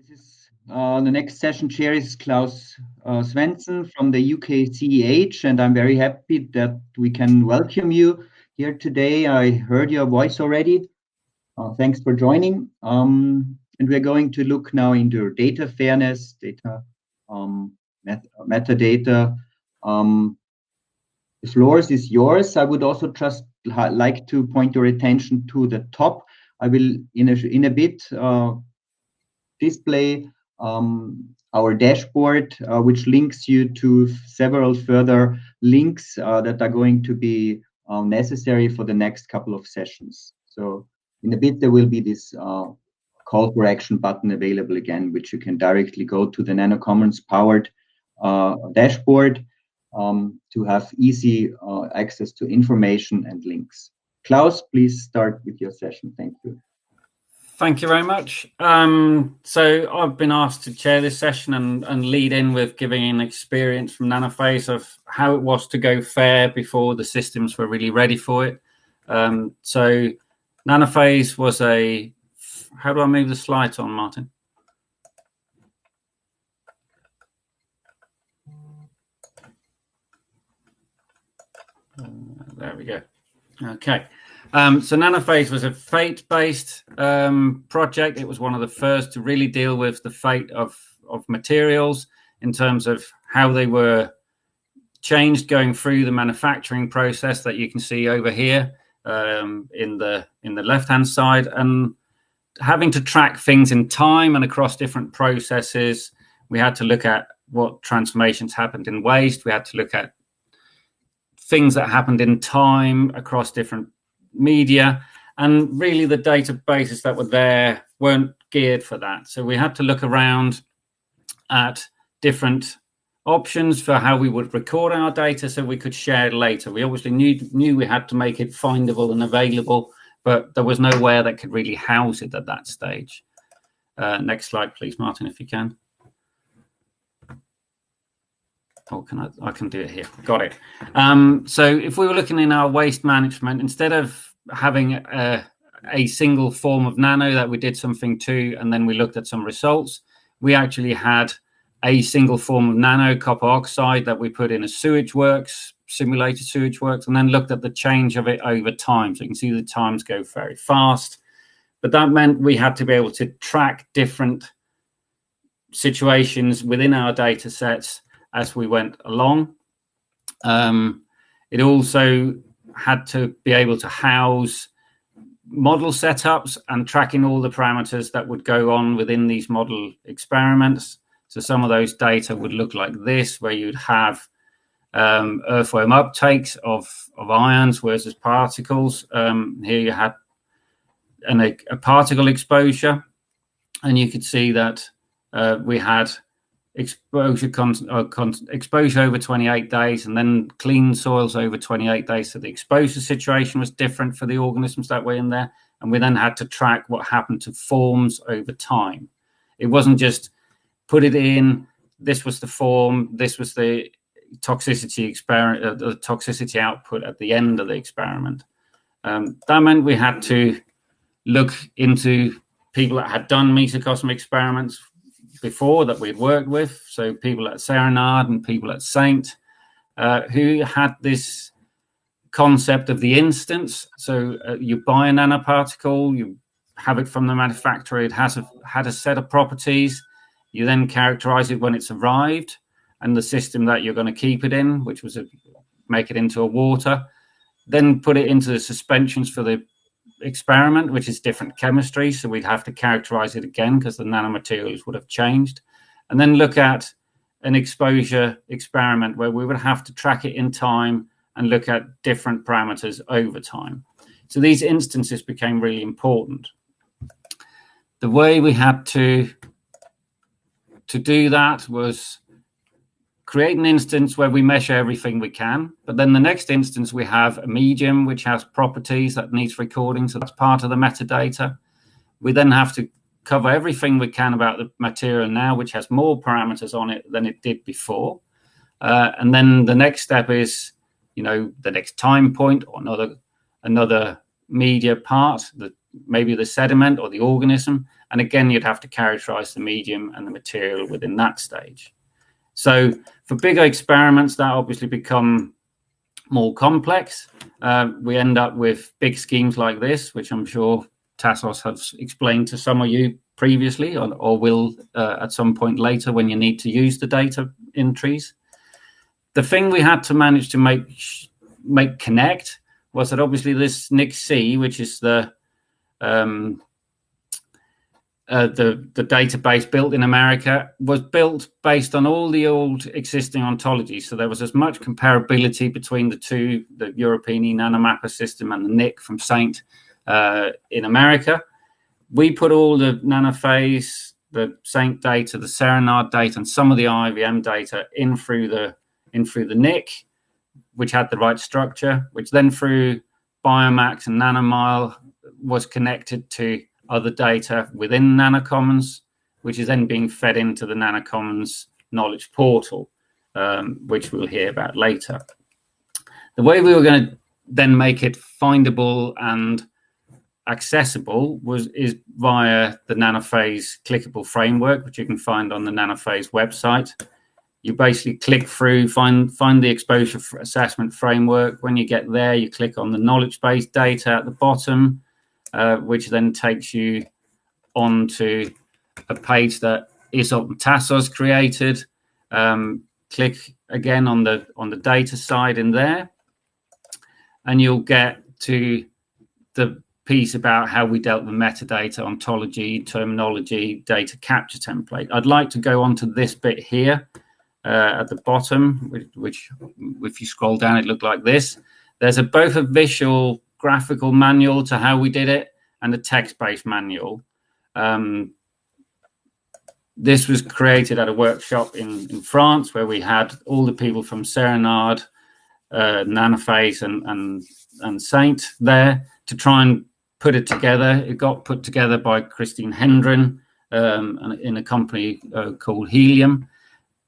This is the next session chair is Klaus Svensson from the UK CEH, and I'm very happy that we can welcome you here today. I heard your voice already. Thanks for joining. And we're going to look now into data fairness, data metadata. The floor is yours. I would also just like to point your attention to the top. I will in a bit display our dashboard, which links you to several further links that are going to be necessary for the next couple of sessions. So in a bit, there will be this call for action button available again, which you can directly go to the NanoCommons powered dashboard to have easy access to information and links. Klaus, please start with your session. Thank you. Thank you very much. So I've been asked to chair this session and lead in with giving an experience from NanoPhase of how it was to go fair before the systems were really ready for it. So NanoPhase was how do I move the slides on, Martin? There we go. Okay. So NanoPhase was a fate-based project. It was one of the first to really deal with the fate of materials in terms of how they were changed going through the manufacturing process that you can see over here in the left-hand side, and having to track things in time and across different processes. We had to look at what transformations happened in waste. We had to look at things that happened in time across different media, and really the databases that were there weren't geared for that. So we had to look around at different options for how we would record our data so we could share it later. We obviously knew we had to make it findable and available, but there was nowhere that could really house it at that stage. Next slide, please, Martin, if you can. Oh, I can do it here. Got it. So if we were looking in our waste management, instead of having a single form of nano that we did something to, and then we looked at some results, we actually had a single form of nano copper oxide that we put in a sewage works, simulated sewage works, and then looked at the change of it over time. So you can see the times go very fast. But that meant we had to be able to track different situations within our data sets as we went along. It also had to be able to house model setups and tracking all the parameters that would go on within these model experiments. So some of those data would look like this, where you'd have earthworm uptakes of ions versus particles. Here you had a particle exposure, and you could see that we had exposure over 28 days, and then clean soils over 28 days. So the exposure situation was different for the organisms that were in there, and we then had to track what happened to forms over time. It wasn't just put it in, this was the form, this was the toxicity experiment, the toxicity output at the end of the experiment. That meant we had to look into people that had done mesocosm experiments before that we'd worked with, so people at Serenade and people at Saint, who had this concept of the instance. So you buy a nanoparticle, you have it from the manufacturer, it had a set of properties, you then characterize it when it's arrived, and the system that you're going to keep it in, which was make it into a water, then put it into the suspensions for the experiment, which is different chemistry, so we'd have to characterize it again because the nanomaterials would have changed, and then look at an exposure experiment where we would have to track it in time and look at different parameters over time. So these instances became really important. The way we had to do that was create an instance where we measure everything we can, but then the next instance we have a medium which has properties that needs recording, so that's part of the metadata. We then have to cover everything we can about the material now, which has more parameters on it than it did before. And then the next step is, the next time point or another media part, the maybe the sediment or the organism. And again, you'd have to characterize the medium and the material within that stage. So for bigger experiments, that obviously become more complex. We end up with big schemes like this, which I'm sure Tassos has explained to some of you previously, or will at some point later when you need to use the data in trees. The thing we had to manage to make connect was that obviously this NIC-C, which is the database built in America, was built based on all the old existing ontologies. So there was as much comparability between the two, the European nanomapper system and the NIC from Saint in America. We put all the nanophase, the Saint data, the Serenade data, and some of the IVM data in through the NIC, which had the right structure, which then through Biomax and Nanomile was connected to other data within NanoCommons, which is then being fed into the NanoCommons knowledge portal, which we'll hear about later. The way we were going to then make it findable and accessible is via the NanoPhase clickable framework, which you can find on the NanoPhase website. You basically click through, find the exposure assessment framework. When you get there, you click on the knowledge base data at the bottom, which then takes you onto a page that Isop and Tassos created. Click again on the data side in there, and you'll get to the piece about how we dealt with metadata, ontology, terminology, data capture template. I'd like to go on to this bit here at the bottom, which if you scroll down, it looked like this. There's both a visual graphical manual to how we did it and a text-based manual. This was created at a workshop in France where we had all the people from Serenade, NanoPhase and Saint there to try and put it together. It got put together by Christine Hendren in a company called Helium.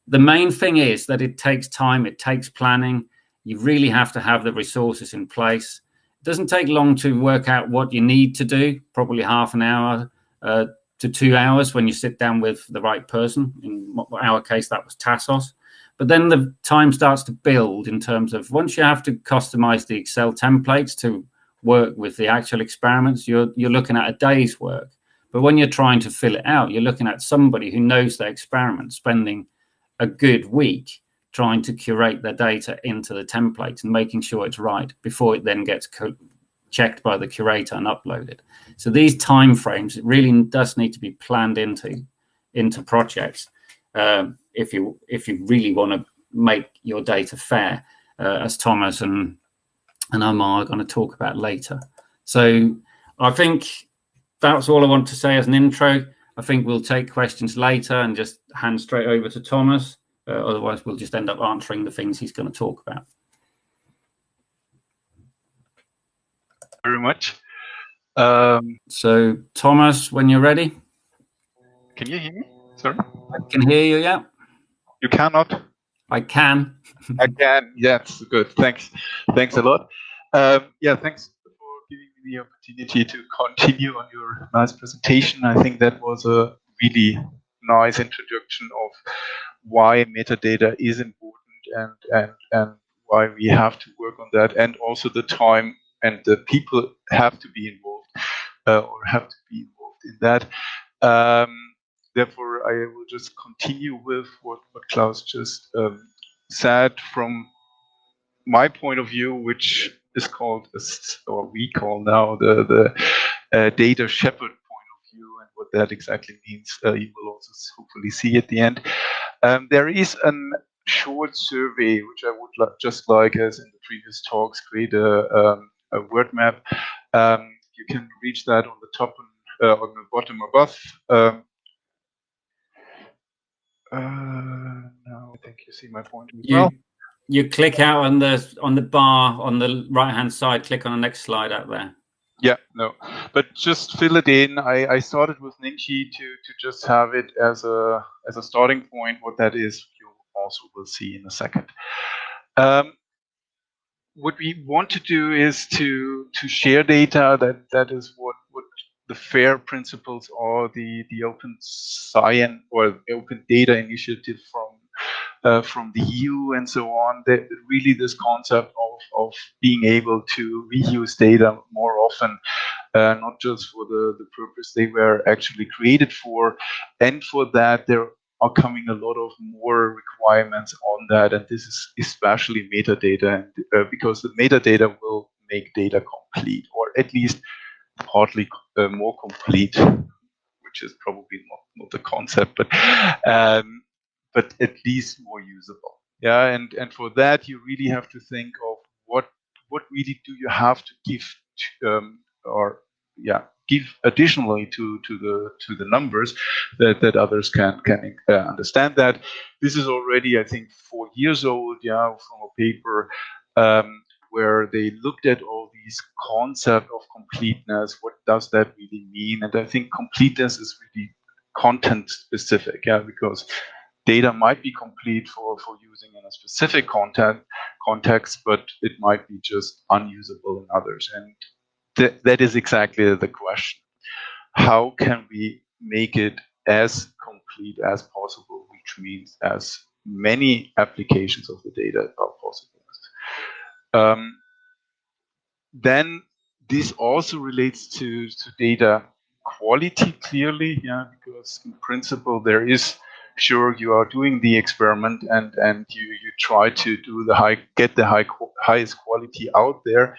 The main thing is that it takes time, it takes planning. You really have to have the resources in place. It doesn't take long to work out what you need to do, probably half an hour to 2 hours when you sit down with the right person. In our case, that was Tassos. But then the time starts to build in terms of once you have to customize the Excel templates to work with the actual experiments, you're looking at a day's work. But when you're trying to fill it out, you're looking at somebody who knows their experiment, spending a good week trying to curate their data into the template and making sure it's right before it then gets checked by the curator and uploaded. So these time frames, it really does need to be planned into projects if you really want to make your data fair, as Thomas and Omar are going to talk about later. So I think that's all I want to say as an intro. I think we'll take questions later and just hand straight over to Thomas. Otherwise, we'll just end up answering the things he's going to talk about. Very much. So, Thomas, when you're ready. Can you hear me? Sorry? I can hear you, yeah. You cannot? I can. I can. Yes, good. Thanks. Thanks a lot. Yeah, thanks for giving me the opportunity to continue on your nice presentation. I think that was a really nice introduction of why metadata is important and why we have to work on that, and also the time and the people have to be involved or have to be involved in that. Therefore, I will just continue with what Klaus just said from my point of view, which is called, or we call now, the data shepherd point of view, and what that exactly means, you will also hopefully see at the end. There is a short survey which I would just like, as in the previous talks, create a word map. You can reach that on the top and on the bottom above. Now I think you see my point as well. You click out on the bar on the right hand side. Click on the next slide out there. Yeah, no, but just fill it in. I started with Ningxi to just have it as a starting point. What that is, you also will see in a second. What we want to do is to share data. That is what the FAIR principles or the Open Science or Open Data Initiative from the EU and so on. That really this concept of being able to reuse data more often, not just for the purpose they were actually created for, and for that there are coming a lot of more requirements on that, and this is especially metadata, and, because the metadata will make data complete, or at least partly more complete, which is probably not the concept, but at least more usable. Yeah, and for that you really have to think of what really do you have to give or give additionally to the numbers that others can understand. That this is already, I think, 4 years old, from a paper where they looked at all these concept of completeness. What does that really mean? And I think completeness is really content specific, because data might be complete for using in a specific context, but it might be just unusable in others. And that is exactly the question. How can we make it as complete as possible, which means as many applications of the data are possible? Then this also relates to data quality clearly, because in principle there is, sure, you are doing the experiment and you try to do get the highest quality out there,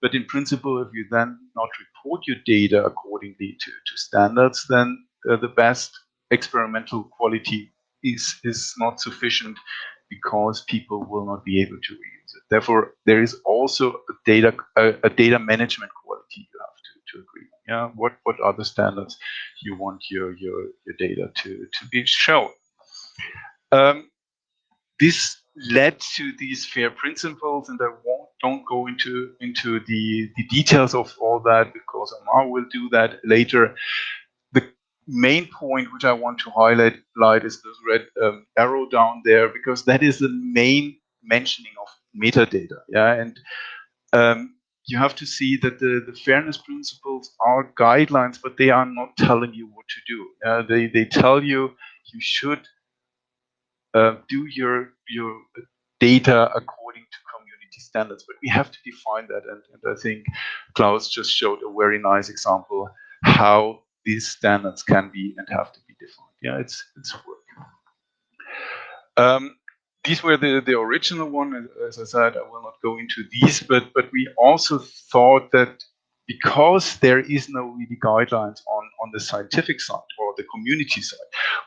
but in principle if you then not report your data accordingly to standards, then the best experimental quality is not sufficient, because people will not be able to reuse it. Therefore, there is also a data management quality you have to agree on. What are the standards you want your data to be shown? This led to these FAIR principles, and I don't go into the details of all that, because Amar will do that later. The main point which I want to highlight is this red arrow down there, because that is the main mentioning of metadata. And you have to see that the fairness principles are guidelines, but they are not telling you what to do. They tell you should do your data according to community standards, but we have to define that, and I think Klaus just showed a very nice example how these standards can be and have to be defined. It's work. These were the original one. As I said, I will not go into these, but we also thought that because there is no really guidelines on the scientific side or the community side,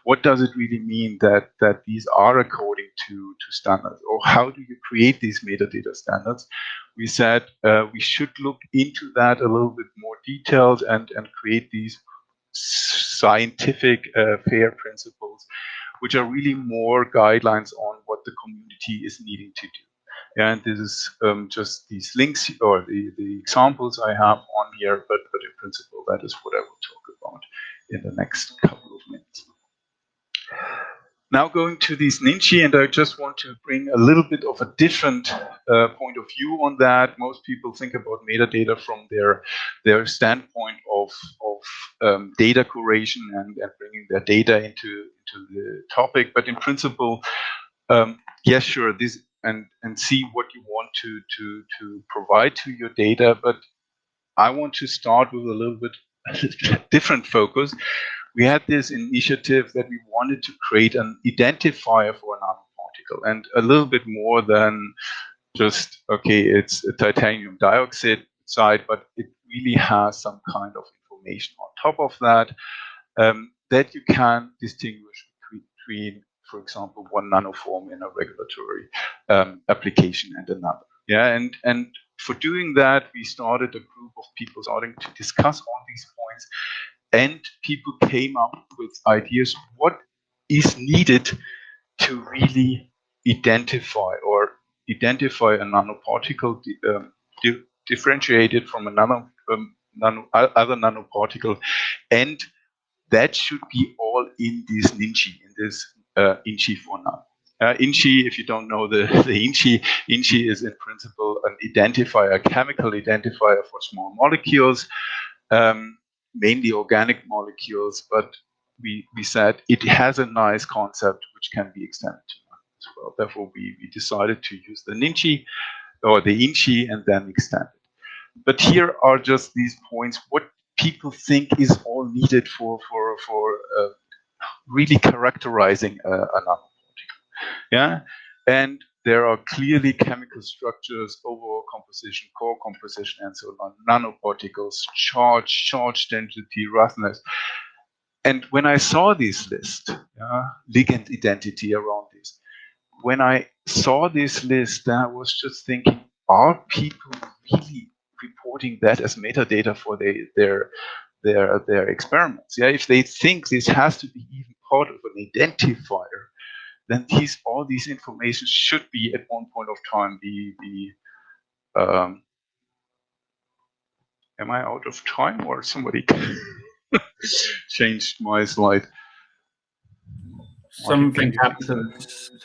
what does it really mean that these are according to standards, or how do you create these metadata standards? We said we should look into that a little bit more detailed and create these scientific FAIR principles, which are really more guidelines on what the community is needing to do. And this is just these links or the examples I have on here, but in principle, that is what I will talk about in the next couple of minutes. Now going to these NINCI, and I just want to bring a little bit of a different point of view on that. Most people think about metadata from their standpoint of data curation and bringing their data into the topic, but in principle, yes, sure, this and see what you want to provide to your data, but I want to start with a little bit different focus. We had this initiative that we wanted to create an identifier for a nanoparticle, and a little bit more than just, okay, it's a titanium dioxide, but it really has some kind of information on top of that, that you can distinguish between, for example, one nanoform in a regulatory application and another. And for doing that, we started a group of people starting to discuss all these points, and people came up with ideas what is needed to really identify a nanoparticle, differentiate it from another other nanoparticle, and that should be all in this NINCI, in this INCI for nano. INCI, if you don't know the INCI is in principle an identifier, a chemical identifier for small molecules. mainly organic molecules, but we said it has a nice concept which can be extended to as well. Therefore, we decided to use the NINCI or the INCI and then extend it. But here are just these points, what people think is all needed for really characterizing a nanoparticle. Yeah, and there are clearly chemical structures, overall composition, core composition, and so on. Nanoparticles, charge density, roughness. And when I saw this list, ligand identity around this, when I saw this list, I was just thinking, are people really reporting that as metadata for their experiments? Yeah, if they think this has to be even part of an identifier, then all these information should be at one point of time be am I out of time or somebody changed my slide? Something happened to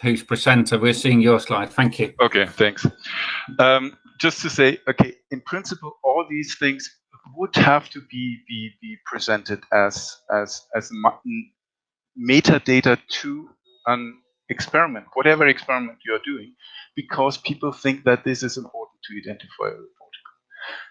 who's presenter. We're seeing your slide. Thank you. Okay, thanks. Just to say, okay, in principle, all these things would have to be presented as metadata to an experiment, whatever experiment you are doing, because people think that this is important to identify a particle.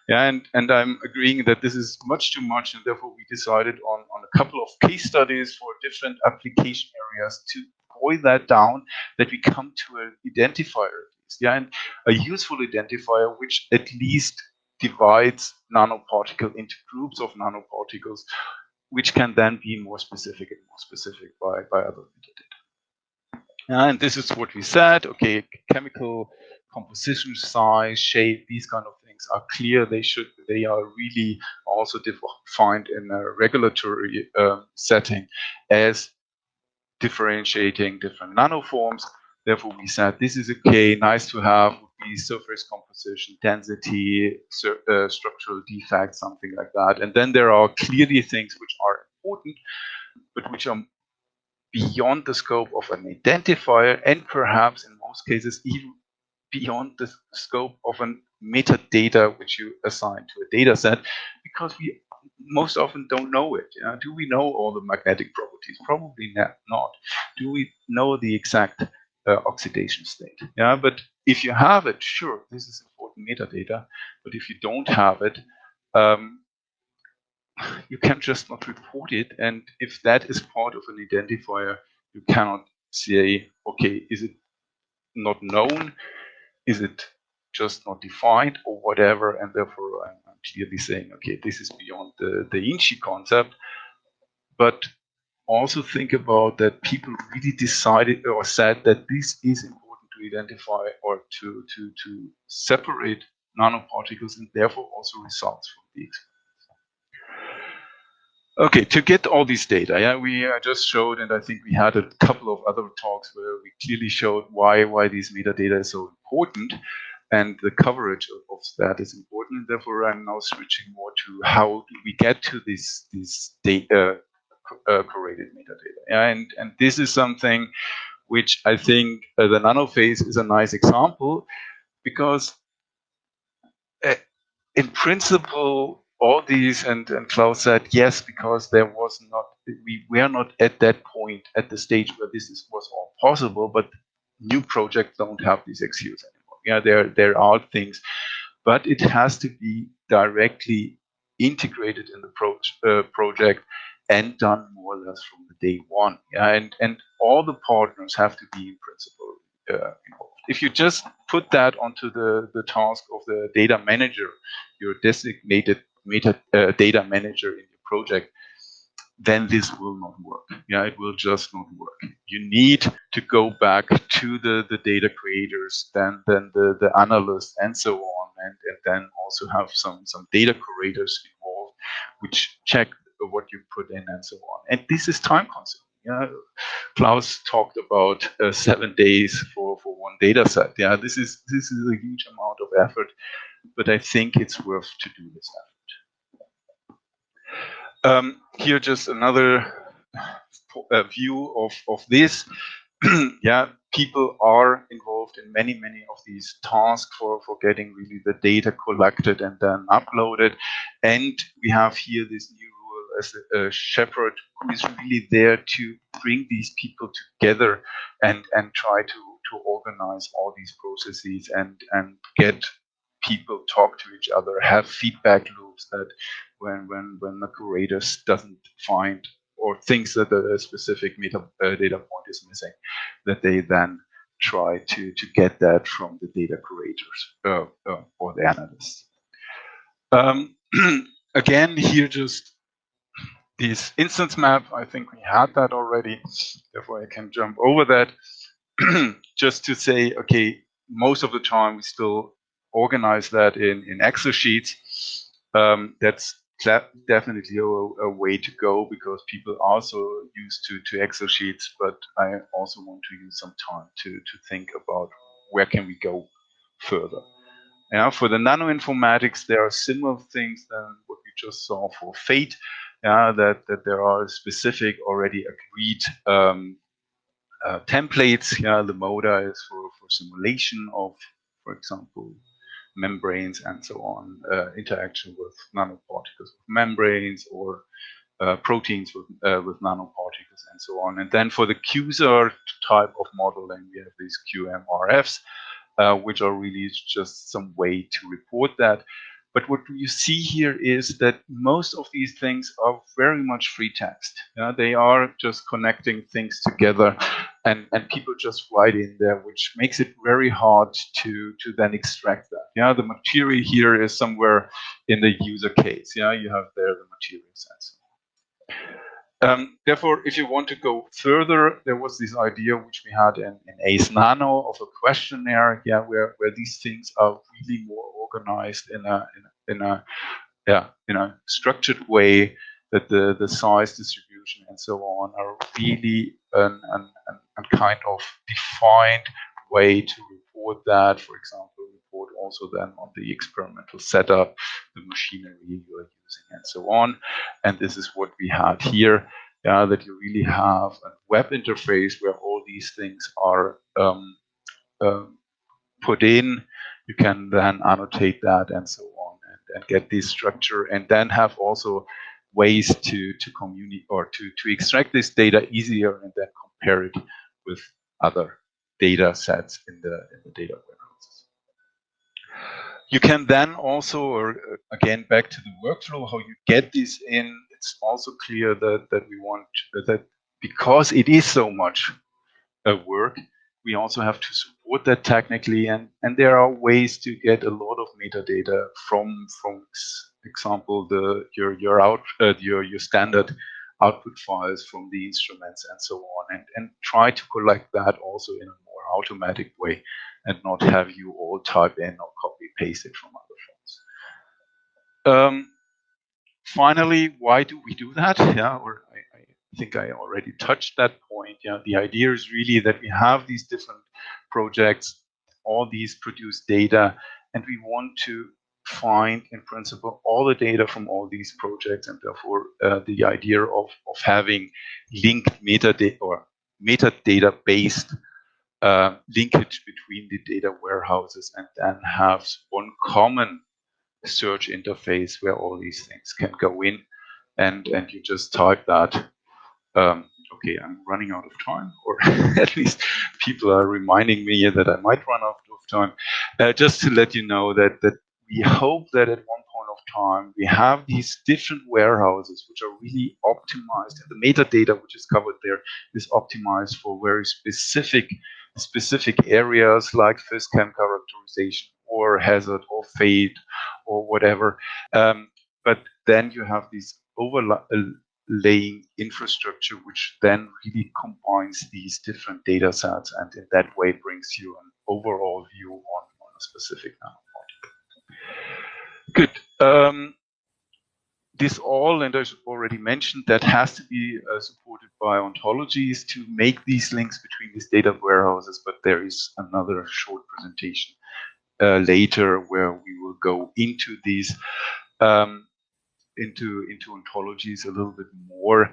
Yeah, and I'm agreeing that this is much too much, and therefore we decided on a couple of case studies for different application areas to boil that down, that we come to an identifier at least. Yeah, and a useful identifier which at least divides nanoparticle into groups of nanoparticles, which can then be more specific by other metadata. And this is what we said. Okay, chemical composition, size, shape, these kind of things are clear. They are really also defined in a regulatory setting as differentiating different nanoforms. Therefore, we said this is okay, nice to have would be surface composition, density, structural defects, something like that. And then there are clearly things which are important, but which are beyond the scope of an identifier, and perhaps in most cases even beyond the scope of a metadata which you assign to a data set, because we most often don't know it. Do we know all the magnetic properties? Probably not. Do we know the exact oxidation state? Yeah, but if you have it, sure, this is important metadata. But if you don't have it, you can just not report it. And if that is part of an identifier, you cannot say, okay, is it not known? Is it just not defined or whatever? And therefore, I'm clearly saying, okay, this is beyond the INCI concept. But also think about that people really decided or said that this is important to identify or to separate nanoparticles, and therefore also results from the experiment. Okay, to get all these data, yeah, we just showed, and I think we had a couple of other talks where we clearly showed why these metadata is so important, and the coverage of that is important. And therefore, I'm now switching more to how do we get to this data, correlated metadata. Yeah, and this is something which I think the NanoPhase is a nice example, because in principle, all these, and Klaus said yes, because we were not at that point, at the stage where this was all possible, but new projects don't have these excuse anymore. Yeah, there are things, but it has to be directly integrated in the project and done more or less from the day one. Yeah, and all the partners have to be in principle involved. If you just put that onto the task of the data manager, your designated data manager in your project, then this will not work. Yeah, it will just not work. You need to go back to the data creators, then the analysts, and so on, and then also have some data curators involved, which check what you put in and so on. And this is time consuming. Yeah, Klaus talked about 7 days for one data set. Yeah, this is a huge amount of effort, but I think it's worth to do this effort. Here, just another view of this. Yeah, people are involved in many of these tasks for getting really the data collected and then uploaded. And we have here this new rule as a shepherd who is really there to bring these people together and try to organize all these processes and get people talk to each other, have feedback loops that when the curator doesn't find or thinks that a specific data point is missing, that they then try to get that from the data curators or the analysts. Again, here just this instance map. I think we had that already, therefore I can jump over that. Just to say, okay, most of the time we still organize that in Excel sheets. That's definitely a way to go, because people are also used to Excel sheets, but I also want to use some time to think about where can we go further. Yeah, for the nanoinformatics, there are similar things than what we just saw for FATE. Yeah, that there are specific already agreed templates. Yeah, the MODA is for simulation of, for example, membranes and so on, interaction with nanoparticles with membranes, or proteins with nanoparticles and so on. And then for the QSAR type of modeling, we have these QMRFs, which are really just some way to report that. But what you see here is that most of these things are very much free text. They are just connecting things together, and people just write in there, which makes it very hard to then extract that. The material here is somewhere in the user case. You have there the material sense. Therefore, if you want to go further, there was this idea which we had in ACE Nano of a questionnaire, where these things are really more organized in a structured way, that the size distribution and so on are really a kind of defined way to report that. For example, report also then on the experimental setup, the machinery you are using, and so on. And this is what we had here, that you really have a web interface where all these things are put in. You can then annotate that and so on, and get this structure, and then have also ways to communicate or to extract this data easier, and then compare it with other data sets in the data warehouses. You can then also, or again, back to the workflow, how you get this in. It's also clear that we want that, because it is so much work, we also have to support that technically, and there are ways to get a lot of metadata from example, your standard output files from the instruments and so on, and try to collect that also in a more automatic way, and not have you all type in or copy paste it from other files. Finally, why do we do that? I think I already touched that point. The idea is really that we have these different projects, all these produce data, and we want to find, in principle, all the data from all these projects, and therefore the idea of having linked metadata or metadata-based linkage between the data warehouses, and then have one common search interface where all these things can go in, and you just type that. Okay, I'm running out of time, or at least people are reminding me that I might run out of time. Just to let you know that we hope that at one point of time we have these different warehouses which are really optimized, and the metadata which is covered there is optimized for very specific areas like phys-chem characterization, or hazard, or fate, or whatever. But then you have these overlaying infrastructure, which then really combines these different data sets, and in that way brings you an overall view on a specific nanoparticle. Good. This all, and I already mentioned, that has to be supported by ontologies to make these links between these data warehouses, but there is another short presentation later where we will go into these into ontologies a little bit more.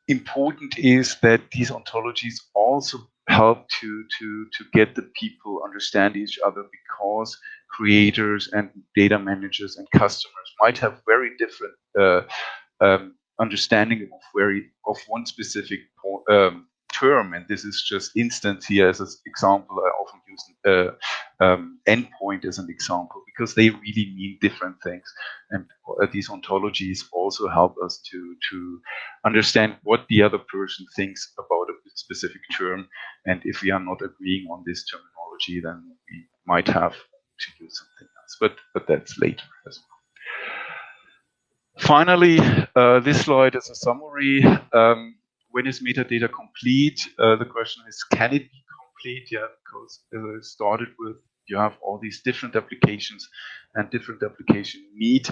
Important is that these ontologies also help to get the people understand each other, because creators and data managers and customers might have very different understanding of one specific term, and this is just instance here as an example. I often use endpoint as an example because they really mean different things, and these ontologies also help us to understand what the other person thinks about a specific term, and if we are not agreeing on this terminology, then we might have to use something else, but that's later as well. Finally, this slide is a summary. When is metadata complete? The question is, can it be complete? Yeah, because as I started with, you have all these different applications, and different applications need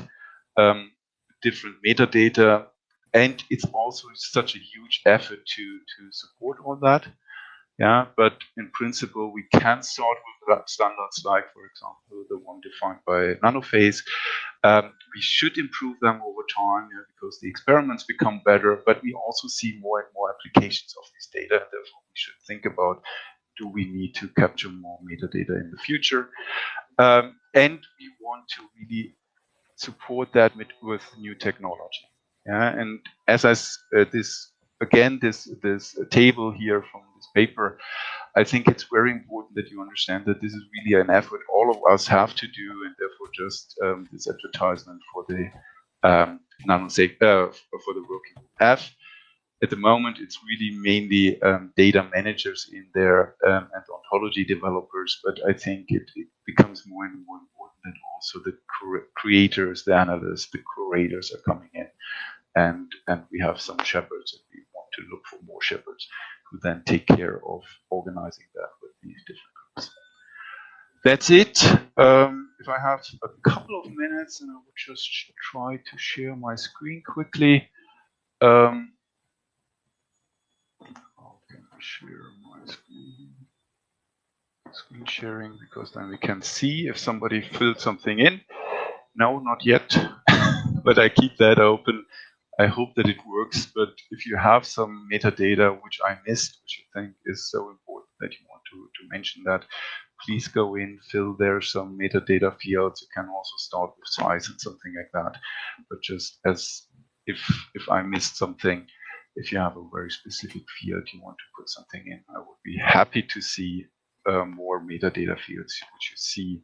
different metadata, and it's also such a huge effort to support all that. Yeah, but in principle, we can start with standards like, for example, the one defined by NanoPhase. We should improve them over time, yeah, because the experiments become better, but we also see more and more applications of this data. Therefore, we should think about, do we need to capture more metadata in the future? And we want to really support that with new technology. Yeah, and as this table here from this paper, I think it's very important that you understand that this is really an effort all of us have to do, and therefore just this advertisement for the NanoSafe for the working group F. At the moment, it's really mainly data managers in there and ontology developers, but I think it becomes more and more important that also the creators, the analysts, the curators are coming in, and we have some shepherds, and we want to look for more shepherds who then take care of organizing that with these different groups. That's it. If I have a couple of minutes, and I would just try to share my screen quickly. How can I share my screen sharing? Because then we can see if somebody filled something in. No, not yet, but I keep that open. I hope that it works, but if you have some metadata which I missed, which you think is so important that you want to mention that, please go in, fill there some metadata fields. You can also start with size and something like that. But just as if I missed something, if you have a very specific field you want to put something in, I would be happy to see more metadata fields which you see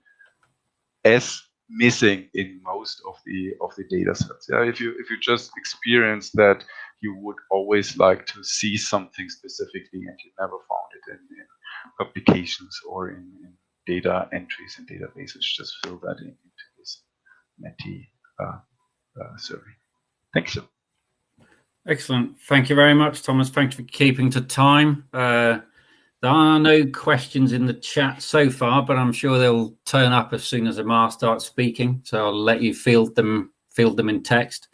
as missing in most of the data sets. Yeah, if you just experience that you would always like to see something specifically and you never found it in publications or in data entries and databases, just fill that into this Meti survey. Thanks. Excellent. Thank you very much, Thomas. Thanks for keeping to time. There are no questions in the chat so far, but I'm sure they'll turn up as soon as Amar starts speaking. So I'll let you field them in text.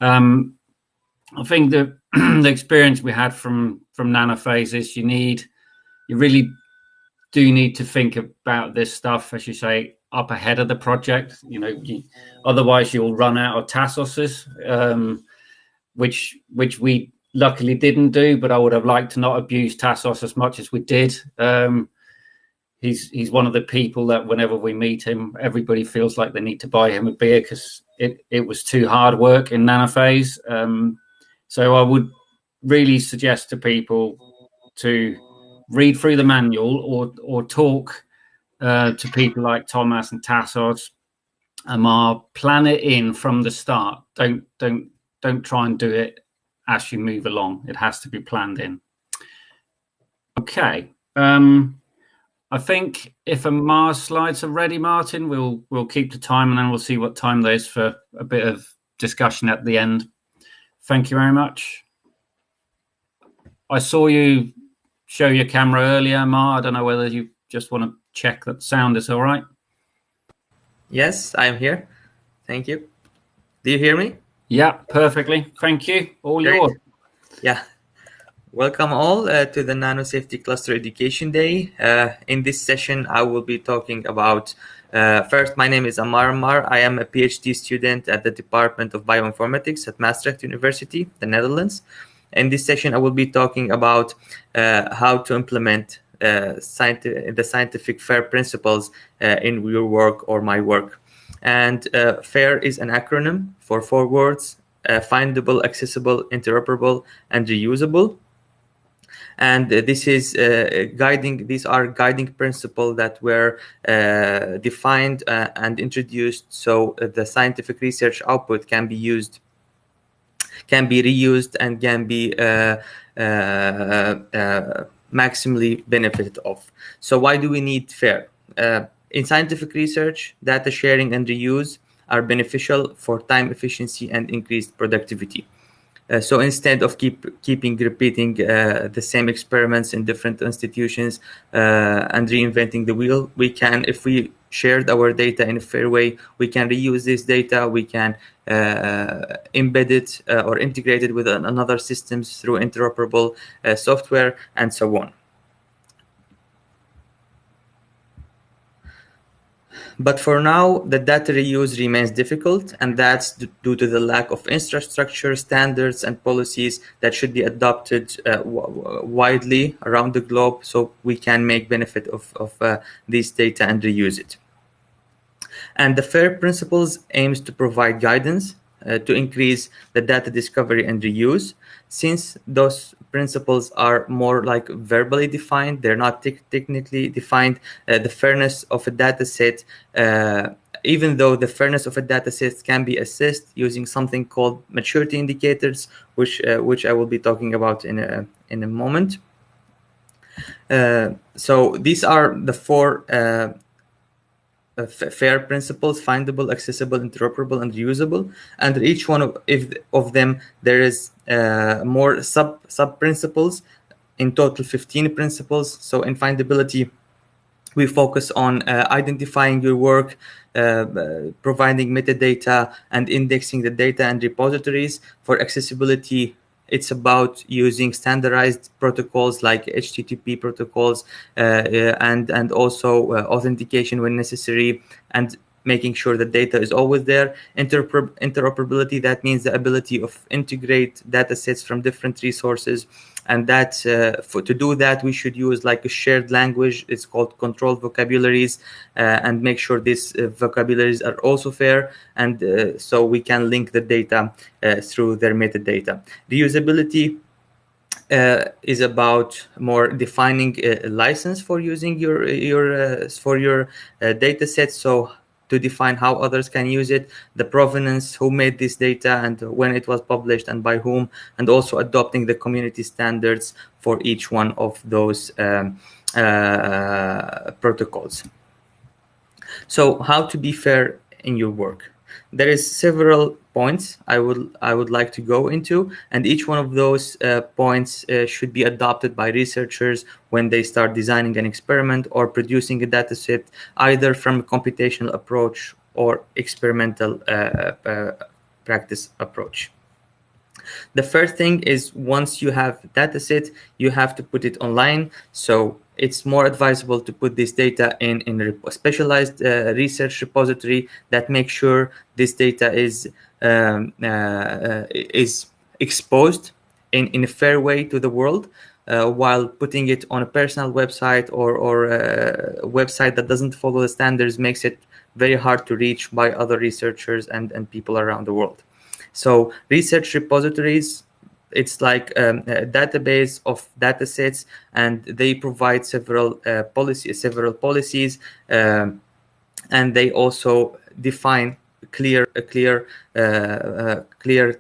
I think that the experience we had from NanoPhase is you really do need to think about this stuff, as you say, up ahead of the project. Otherwise you'll run out of TASOSes, which we luckily didn't do, but I would have liked to not abuse Tassos as much as we did. He's one of the people that whenever we meet him, everybody feels like they need to buy him a beer because it was too hard work in NanoPhase. So I would really suggest to people to read through the manual or talk to people like Thomas and Tassos. Amar, plan it in from the start. Don't try and do it as you move along. It has to be planned in. Okay. I think if Amar's slides are ready, Martin, we'll keep the time and then we'll see what time there is for a bit of discussion at the end. Thank you very much. I saw you show your camera earlier, Amar. I don't know whether you just want to check that sound is all right. Yes, I'm here. Thank you. Do you hear me? Yeah, perfectly. Thank you. All Great. yours. Yeah. Welcome all to the NanoSafety Cluster Education Day. In this session, I will be talking about, first, my name is Amar. I am a PhD student at the Department of Bioinformatics at Maastricht University, the Netherlands. In this session, I will be talking about how to implement the scientific FAIR principles in your work or my work. And FAIR is an acronym for 4 words, findable, accessible, interoperable, and reusable. And this is guiding. These are guiding principles that were defined and introduced, so the scientific research output can be used, can be reused, and can be maximally benefited of. So why do we need FAIR? In scientific research, data sharing and reuse are beneficial for time efficiency and increased productivity. So instead of keeping repeating the same experiments in different institutions and reinventing the wheel, we can, if we shared our data in a fair way, we can reuse this data, we can embed it or integrate it with another systems through interoperable software, and so on. But for now, the data reuse remains difficult, and that's due to the lack of infrastructure, standards, and policies that should be adopted widely around the globe, so we can make benefit of this data and reuse it. And the FAIR principles aims to provide guidance to increase the data discovery and reuse. Since those principles are more like verbally defined, they're not technically defined, the fairness of a data set, even though the fairness of a data set can be assessed using something called maturity indicators, which I will be talking about in a moment. So these are the four FAIR principles: findable, accessible, interoperable, and reusable. Under each one of them, there is more sub principles. In total, 15 principles. So in findability, we focus on identifying your work, providing metadata, and indexing the data and repositories. For accessibility, it's about using standardized protocols like HTTP protocols and also authentication when necessary, and making sure the data is always there. Interoperability, that means the ability of integrate data sets from different resources, and that to do that, we should use like a shared language. It's called controlled vocabularies, and make sure these vocabularies are also fair, and so we can link the data through their metadata. Reusability is about more defining a license for using your data set. So to define how others can use it, the provenance, who made this data, and when it was published and by whom, and also adopting the community standards for each one of those protocols. So how to be fair in your work? There is several points I would like to go into, and each one of those points should be adopted by researchers when they start designing an experiment or producing a data set, either from a computational approach or experimental practice approach. The first thing is, once you have a data set, you have to put it online. So it's more advisable to put this data in a specialized research repository that makes sure this data is exposed in a fair way to the world, while putting it on a personal website or a website that doesn't follow the standards makes it very hard to reach by other researchers and people around the world. So research repositories, it's like a database of data sets, and they provide several policies, and they also define clear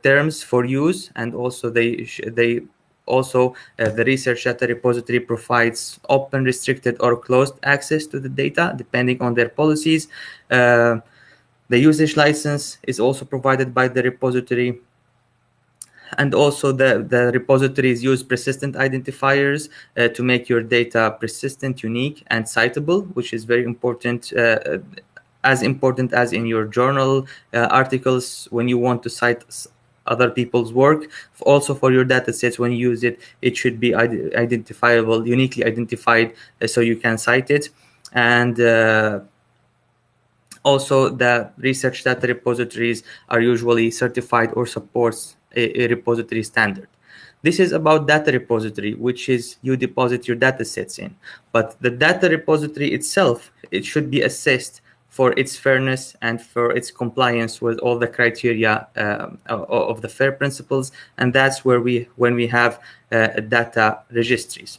terms for use, and also the research data repository provides open, restricted, or closed access to the data depending on their policies. The usage license is also provided by the repository. And also the repositories use persistent identifiers to make your data persistent, unique, and citable, which is very important, as important as in your journal articles when you want to cite other people's work. Also for your data sets, when you use it, it should be identifiable, uniquely identified, so you can cite it. And also, the research data repositories are usually certified or supports a repository standard. This is about data repository, which is you deposit your data sets in. But the data repository itself, it should be assessed for its fairness and for its compliance with all the criteria of the FAIR principles, and that's where when we have data registries.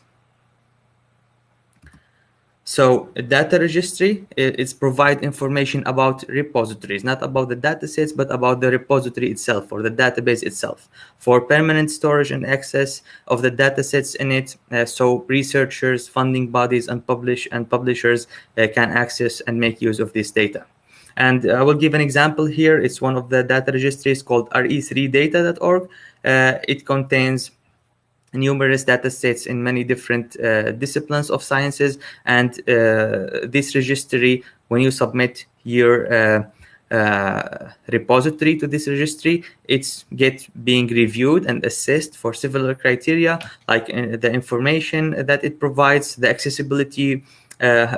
So a data registry is provide information about repositories, not about the datasets, but about the repository itself or the database itself, for permanent storage and access of the datasets in it. So researchers, funding bodies, and publishers can access and make use of this data. And I will give an example here. It's one of the data registries called re3data.org. It contains numerous data sets in many different disciplines of sciences, and this registry, when you submit your repository to this registry, it's being reviewed and assessed for several criteria, like the information that it provides, the accessibility,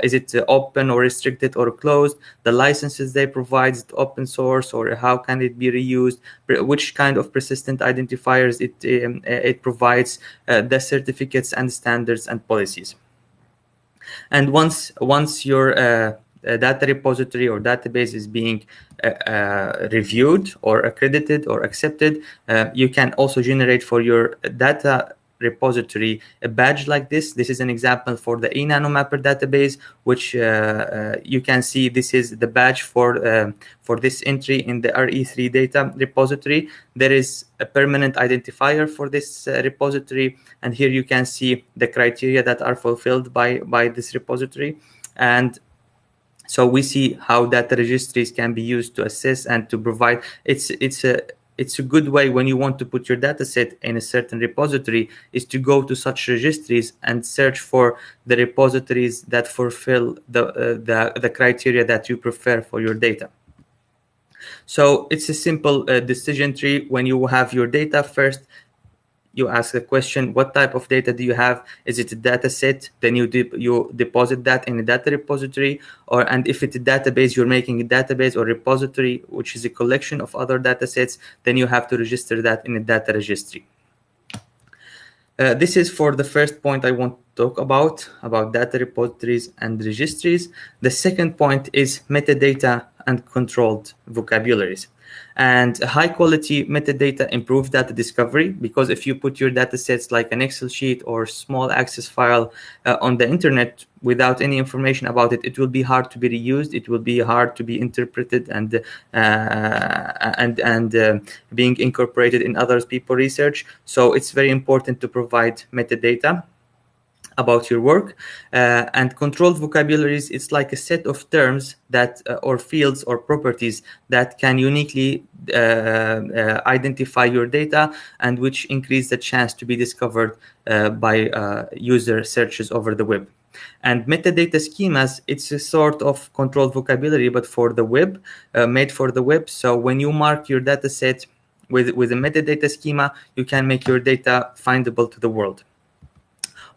is it open or restricted or closed, the licenses they provide, is it open source or how can it be reused, which kind of persistent identifiers it provides, the certificates and standards and policies. And once your data repository or database is being reviewed or accredited or accepted, you can also generate for your data repository a badge like this. This is an example for the eNanoMapper database, which you can see this is the badge for this entry in the re3 data repository. There is a permanent identifier for this repository, and here you can see the criteria that are fulfilled by this repository. And so we see how data registries can be used to assess and to provide. It's a good way when you want to put your data set in a certain repository is to go to such registries and search for the repositories that fulfill the criteria that you prefer for your data. So it's a simple decision tree. When you have your data, first you ask the question, what type of data do you have? Is it a data set? Then you deposit that in a data repository, and if it's a database, you're making a database or repository, which is a collection of other data sets, then you have to register that in a data registry. This is for the first point I want to talk about data repositories and registries. The second point is metadata and controlled vocabularies. And high quality metadata improves data discovery, because if you put your data sets like an Excel sheet or small access file on the internet without any information about it, it will be hard to be reused. It will be hard to be interpreted and being incorporated in other people's research. So it's very important to provide metadata about your work. And controlled vocabularies, it's like a set of terms that or fields or properties that can uniquely identify your data and which increase the chance to be discovered by user searches over the web. And metadata schemas, it's a sort of controlled vocabulary, but for the web, made for the web. So when you mark your data set with a metadata schema, you can make your data findable to the world.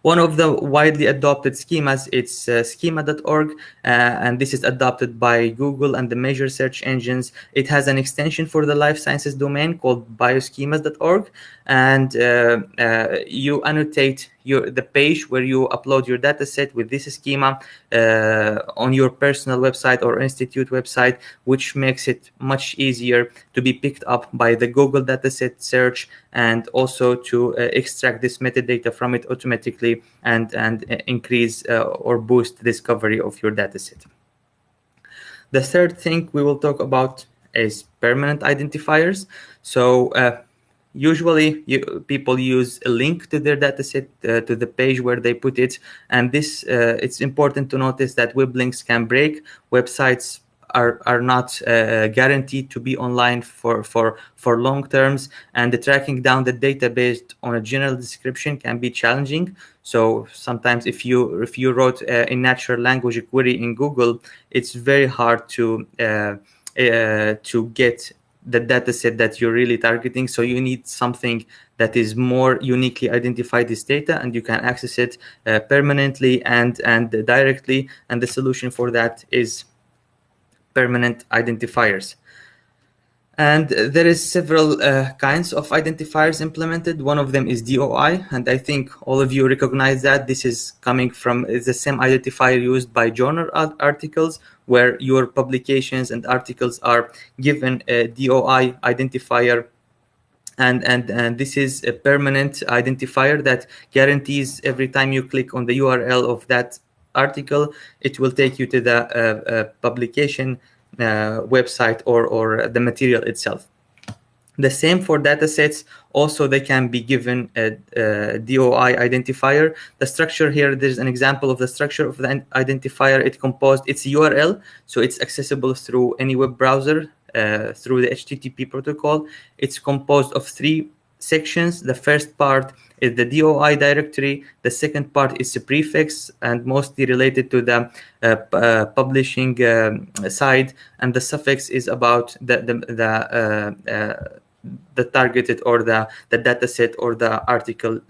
One of the widely adopted schemas, it's schema.org, and this is adopted by Google and the major search engines. It has an extension for the life sciences domain called bioschemas.org, and you annotate the page where you upload your data set with this schema on your personal website or institute website, which makes it much easier to be picked up by the Google dataset search, and also to extract this metadata from it automatically and increase or boost discovery of your dataset. The third thing we will talk about is permanent identifiers. So usually people use a link to their dataset to the page where they put it, and this it's important to notice that web links can break. Websites are not guaranteed to be online for long terms, and the tracking down the data based on a general description can be challenging. So sometimes if you wrote a natural language query in Google, it's very hard to get the data set that you're really targeting. So you need something that is more uniquely identify this data, and you can access it permanently and directly. And the solution for that is permanent identifiers. And there is several kinds of identifiers implemented. One of them is DOI, and I think all of you recognize that. This is coming from the same identifier used by journal articles, where your publications and articles are given a DOI identifier, and this is a permanent identifier that guarantees every time you click on the URL of that article, it will take you to the publication website or the material itself. The same for datasets. Also, they can be given a DOI identifier. The structure here, there's an example of the structure of the identifier. It's URL, so it's accessible through any web browser through the HTTP protocol. It's composed of 3 sections. The first part is the DOI directory. The second part is a prefix and mostly related to the publishing side, and the suffix is about the targeted or the data set or the article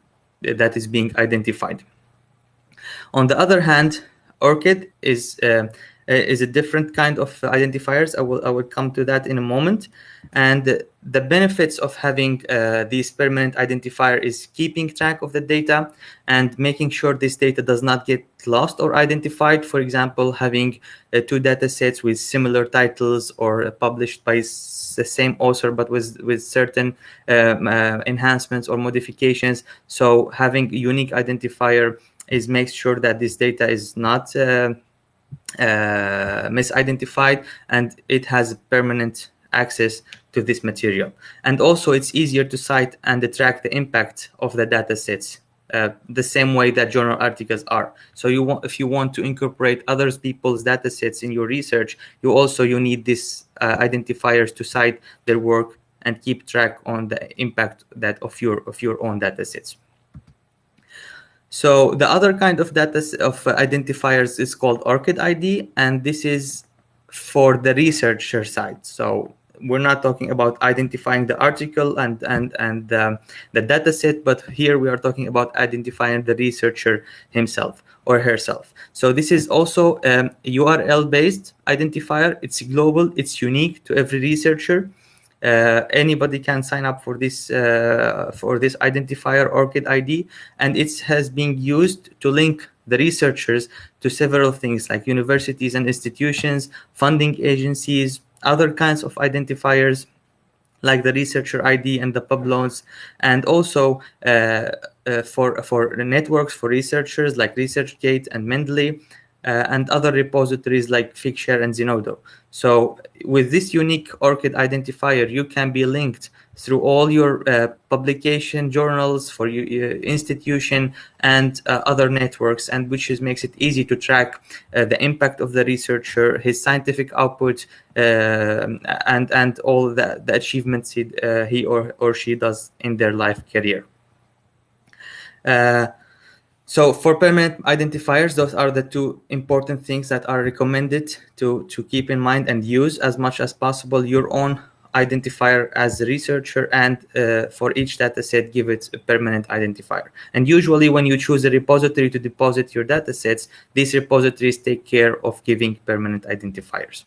that is being identified. On the other hand, ORCID is a different kind of identifiers. I will come to that in a moment. And the benefits of having these permanent identifier is keeping track of the data and making sure this data does not get lost or identified. For example, having 2 data sets with similar titles or published by the same author but with certain enhancements or modifications. So having a unique identifier makes sure that this data is not misidentified, and it has permanent access to this material. And also it's easier to cite and track the impact of the data sets the same way that journal articles are. So if you want to incorporate other people's data sets in your research, you need these identifiers to cite their work and keep track on the impact of your own data sets. So the other kind of identifiers is called ORCID ID, and this is for the researcher side. So we're not talking about identifying the article and the data set, but here we are talking about identifying the researcher himself or herself. So this is also a URL-based identifier. It's global. It's unique to every researcher. Anybody can sign up for this identifier ORCID ID, and it has been used to link the researchers to several things like universities and institutions, funding agencies, other kinds of identifiers like the researcher ID and the pub loans, and also for networks for researchers like ResearchGate and Mendeley, and other repositories like Figshare and Zenodo. So with this unique ORCID identifier, you can be linked through all your publication journals for your institution and other networks, and makes it easy to track the impact of the researcher, his scientific output, and all the achievements he or she does in their life career. So for permanent identifiers, those are the 2 important things that are recommended to keep in mind and use as much as possible. Your own identifier as a researcher, and for each data set, give it a permanent identifier. And usually when you choose a repository to deposit your data sets, these repositories take care of giving permanent identifiers.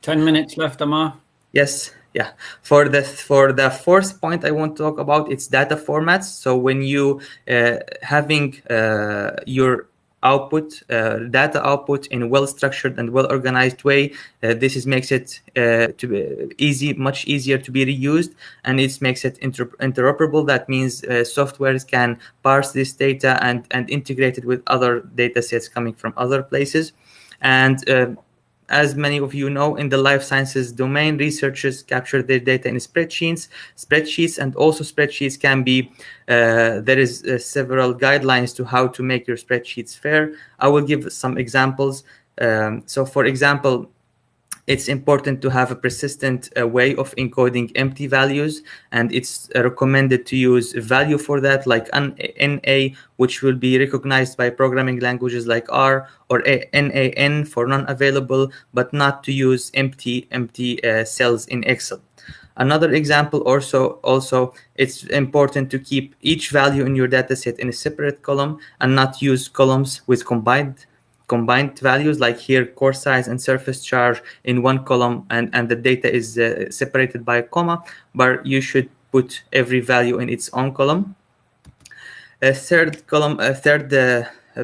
10 minutes left, Amar. Yes. Yeah. For the 4th point I want to talk about, it's data formats. So when you having your output, data output in a well-structured and well-organized way, this makes it much easier to be reused, and it makes it interoperable. That means softwares can parse this data and integrate it with other data sets coming from other places. And as many of you know, in the life sciences domain, researchers capture their data in spreadsheets, and also spreadsheets can be, there is several guidelines to how to make your spreadsheets fair. I will give some examples. So for example, it's important to have a persistent way of encoding empty values, and it's recommended to use a value for that, like NA, which will be recognized by programming languages like R, or NaN for non-available, but not to use empty cells in Excel. Another example also, it's important to keep each value in your dataset in a separate column and not use columns with combined values, like here course size and surface charge in one column, and the data is separated by a comma, but you should put every value in its own column. A third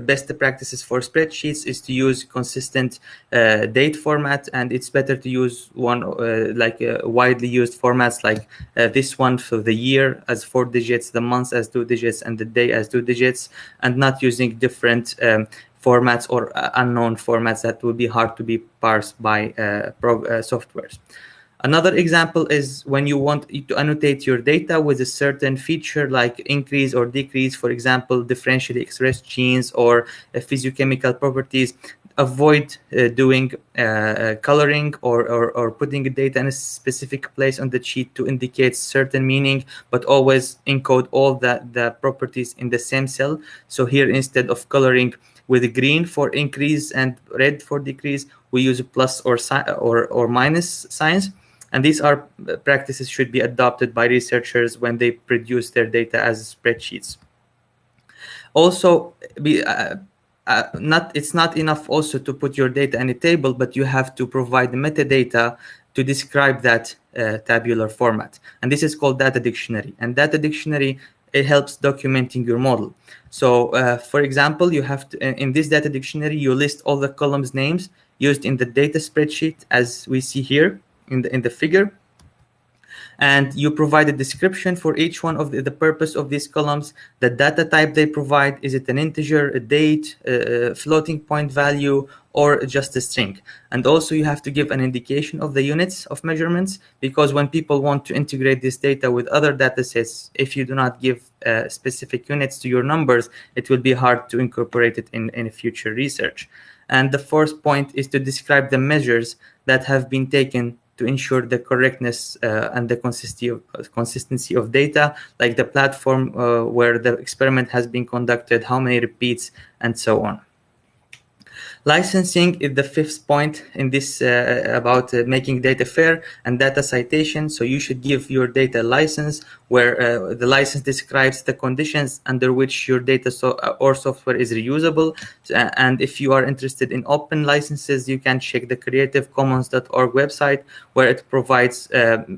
best practices for spreadsheets is to use consistent date format, and it's better to use one widely used formats like this one for the year as 4 digits, the months as 2 digits, and the day as 2 digits, and not using different formats or unknown formats that would be hard to be parsed by softwares. Another example is when you want to annotate your data with a certain feature like increase or decrease, for example, differentially expressed genes or physiochemical properties. Avoid doing coloring or putting data in a specific place on the sheet to indicate certain meaning, but always encode all the properties in the same cell. So here, instead of coloring with green for increase and red for decrease, we use plus or minus signs. And these are practices should be adopted by researchers when they produce their data as spreadsheets. Also, it's not enough also to put your data in a table, but you have to provide the metadata to describe that tabular format. And this is called data dictionary. And data dictionary, it helps documenting your model. So, for example, you have to, in this data dictionary, you list all the columns names used in the data spreadsheet, as we see here in the figure, and you provide a description for each one of the purpose of these columns, the data type they provide. Is it an integer, a date, a floating point value, or just a string? And also you have to give an indication of the units of measurements, because when people want to integrate this data with other data sets, if you do not give specific units to your numbers, it will be hard to incorporate it in future research. And the fourth point is to describe the measures that have been taken to ensure the correctness and the consistency of data, like the platform where the experiment has been conducted, how many repeats, and so on. Licensing is the fifth point in this about making data fair, and data citation. So you should give your data license, where the license describes the conditions under which your data or software is reusable. And if you are interested in open licenses, you can check the creativecommons.org website, where it provides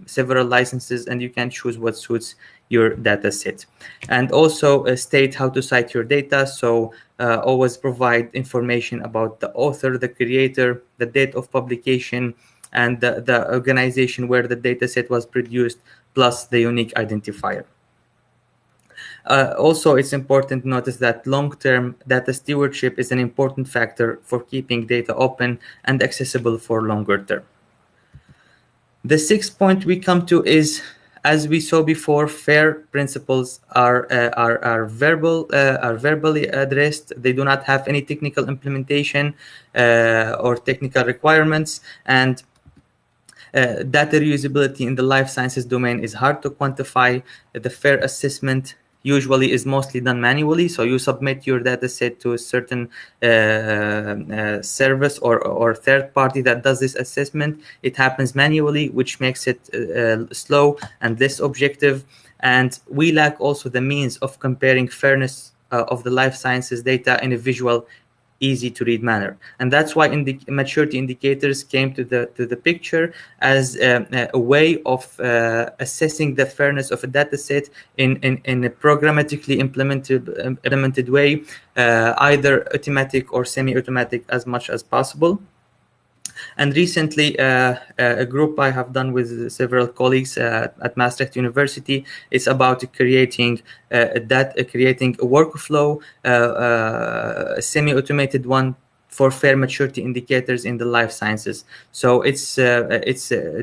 several licenses, and you can choose what suits your data set. And also state how to cite your data. So always provide information about the author, the creator, the date of publication, and the organization where the data set was produced, plus the unique identifier. Also, it's important to notice that long-term data stewardship is an important factor for keeping data open and accessible for longer term. The sixth point we come to is, as we saw before, FAIR principles are verbally addressed. They do not have any technical implementation or technical requirements, and data reusability in the life sciences domain is hard to quantify. The FAIR assessment usually is mostly done manually. So you submit your data set to a certain service or third party that does this assessment. It happens manually, which makes it slow and less objective. And we lack also the means of comparing fairness of the life sciences data in a visual, easy to read manner. And that's why maturity indicators came to the picture as a way of assessing the fairness of a data set in a programmatically implemented way, either automatic or semi-automatic as much as possible. And recently, a group I have done with several colleagues at Maastricht University is about creating a workflow, a semi-automated one for fair maturity indicators in the life sciences. So it's a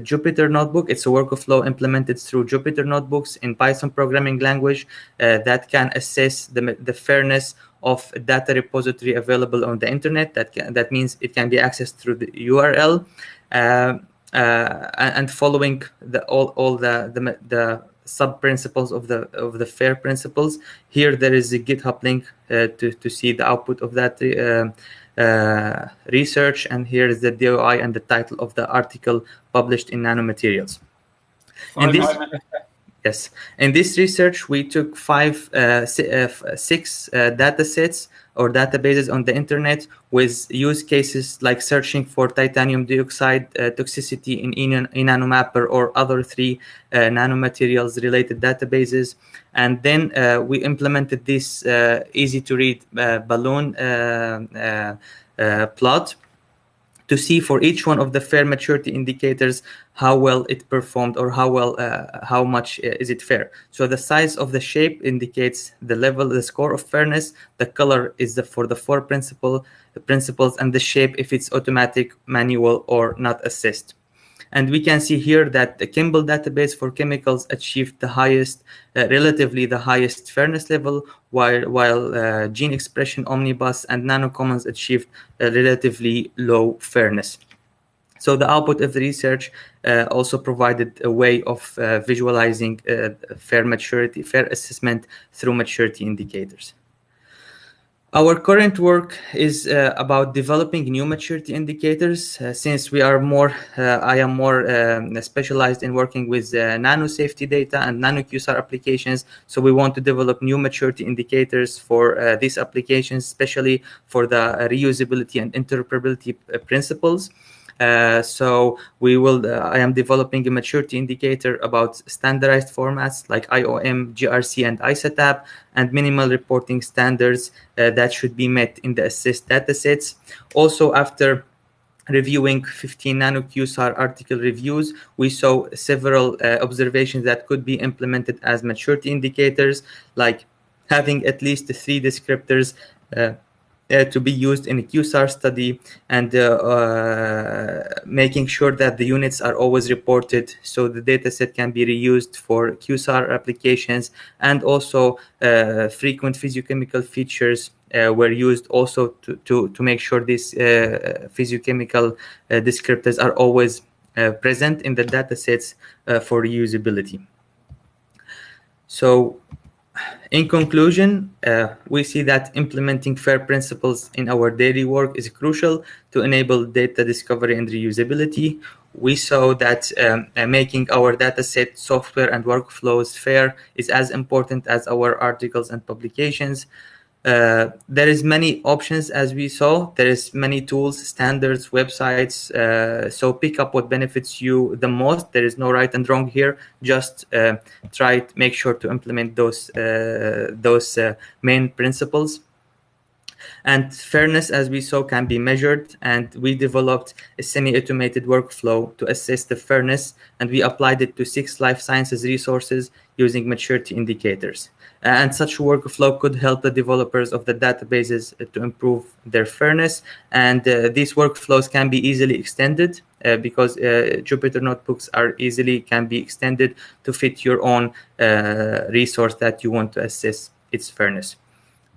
Jupyter notebook. It's a workflow implemented through Jupyter notebooks in Python programming language that can assess the fairness of a data repository available on the internet. That means it can be accessed through the URL, and following all the sub principles of the FAIR principles. Here there is a GitHub link to see the output of that research, and here is the DOI and the title of the article published in Nanomaterials. Yes. In this research, we took six data sets or databases on the internet with use cases like searching for titanium dioxide toxicity in Nanomapper or other 3 nanomaterials related databases. And then we implemented this easy to read balloon plot to see for each one of the fair maturity indicators how well it performed or how much is it fair. So the size of the shape indicates the level, the score of fairness. The color is for the 4 principles, and the shape if it's automatic, manual, or not assist. And we can see here that the Kimball database for chemicals achieved the highest, relatively the highest fairness level, while Gene Expression Omnibus and NanoCommons achieved a relatively low fairness. So the output of the research also provided a way of visualizing fair assessment through maturity indicators. Our current work is about developing new maturity indicators. Since we are I am more specialized in working with NanoSafety data and NanoQSAR applications. So we want to develop new maturity indicators for these applications, especially for the reusability and interoperability principles. So I am developing a maturity indicator about standardized formats like IOM, GRC, and ISATAP, and minimal reporting standards that should be met in the assist datasets. Also, after reviewing 15 NanoQSAR article reviews, we saw several observations that could be implemented as maturity indicators, like having at least 3 descriptors to be used in a QSAR study, and making sure that the units are always reported so the dataset can be reused for QSAR applications, and also frequent physiochemical features were used also to make sure these physiochemical descriptors are always present in the datasets for reusability. So, in conclusion, we see that implementing FAIR principles in our daily work is crucial to enable data discovery and reusability. We saw that making our dataset, software, and workflows fair is as important as our articles and publications. There is many options, as we saw. There is many tools, standards, websites. So pick up what benefits you the most. There is no right and wrong here. Just try to make sure to implement those main principles. And fairness, as we saw, can be measured. And we developed a semi-automated workflow to assess the fairness. And we applied it to 6 life sciences resources using maturity indicators. And such workflow could help the developers of the databases to improve their fairness. And these workflows can be easily extended because Jupyter notebooks can be extended to fit your own resource that you want to assess its fairness.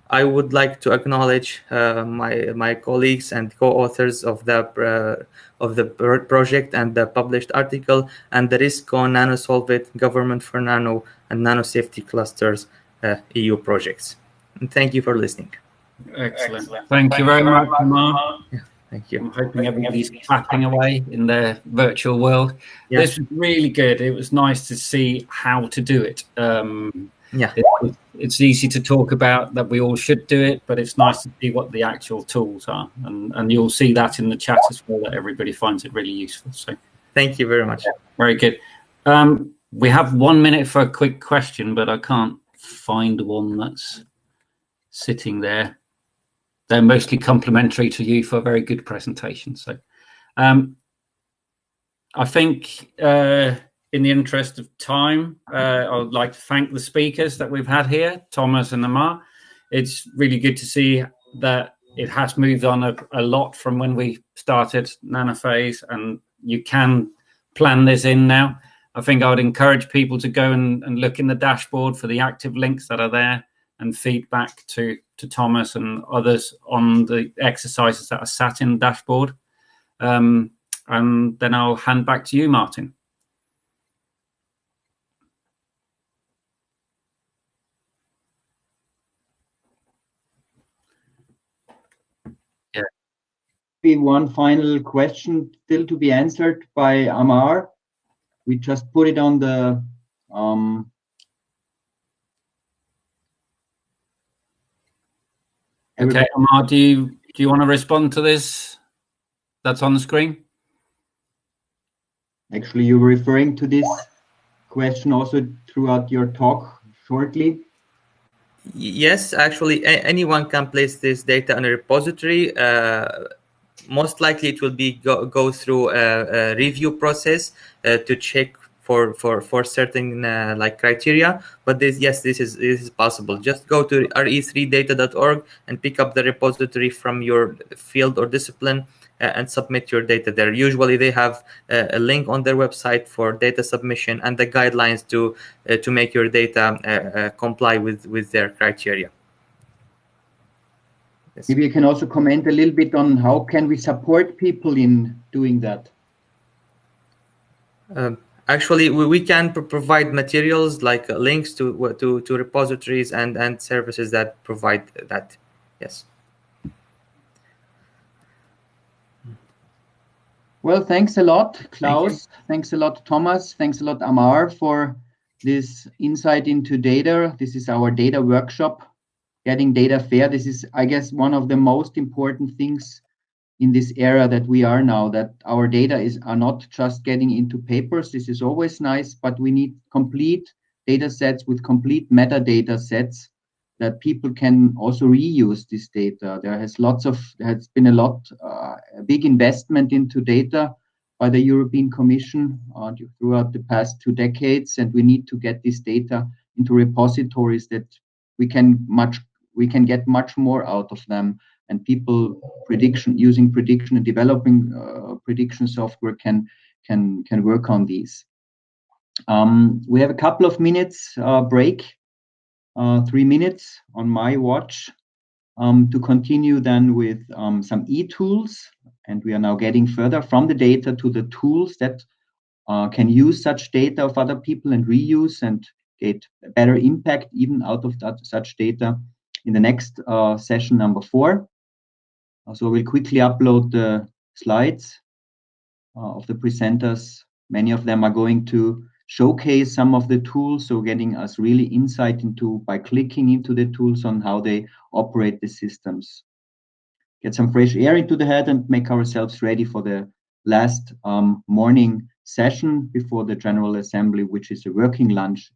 I would like to acknowledge my colleagues and co-authors of the project and the published article, and the RISC-ON, NanoSolve, Government for Nano, and NanoSafety Clusters EU projects. And thank you for listening. Excellent. Thank you very much, Amar. Yeah, thank you. I'm hoping everybody's clapping away in their virtual world. Yeah. This was really good. It was nice to see how to do it. It's easy to talk about that we all should do it, but it's nice to see what the actual tools are. And you'll see that in the chat as well, that everybody finds it really useful. So thank you very much. Very good. We have 1 minute for a quick question, but I can't find one that's sitting there. They're mostly complimentary to you for a very good presentation. So I think in the interest of time, I would like to thank the speakers that we've had here, Thomas and Amar. It's really good to see that it has moved on a lot from when we started Nanophase, and you can plan this in now. I think I would encourage people to go and look in the dashboard for the active links that are there and feedback to Thomas and others on the exercises that are sat in the dashboard. And then I'll hand back to you, Martin. Yeah. Maybe one final question still to be answered by Amar. We just put it on the Okay, Amar, do you want to respond to this? That's on the screen. Actually, you were referring to this question also throughout your talk shortly. Yes, actually, anyone can place this data in a repository. Most likely, it will be go through a review process to check for certain like criteria. But this is possible. Just go to re3data.org and pick up the repository from your field or discipline and submit your data there. Usually, they have a link on their website for data submission and the guidelines to make your data comply with their criteria. Yes. Maybe you can also comment a little bit on how can we support people in doing that. Actually, we can provide materials like links to repositories and services that provide that. Yes. Well, thanks a lot, Klaus. Thanks a lot, Thomas. Thanks a lot, Amar, for this insight into data. This is our data workshop, Getting Data Fair. This is, I guess, one of the most important things in this era that we are now, that our data are not just getting into papers. This is always nice, but we need complete data sets with complete metadata sets that people can also reuse this data. There has been a big investment into data by the European Commission throughout the past 2 decades, and we need to get this data into repositories that we can get much more out of them, and people using prediction and developing prediction software can work on these. We have a couple of minutes break. 3 minutes on my watch to continue then with some e-tools. And we are now getting further from the data to the tools that can use such data of other people and reuse and get a better impact even out of such data in the next session number 4. So we'll quickly upload the slides of the presenters. Many of them are going to showcase some of the tools, so getting us really insight into, by clicking into the tools, on how they operate the systems. Get some fresh air into the head and make ourselves ready for the last morning session before the General Assembly, which is a working lunch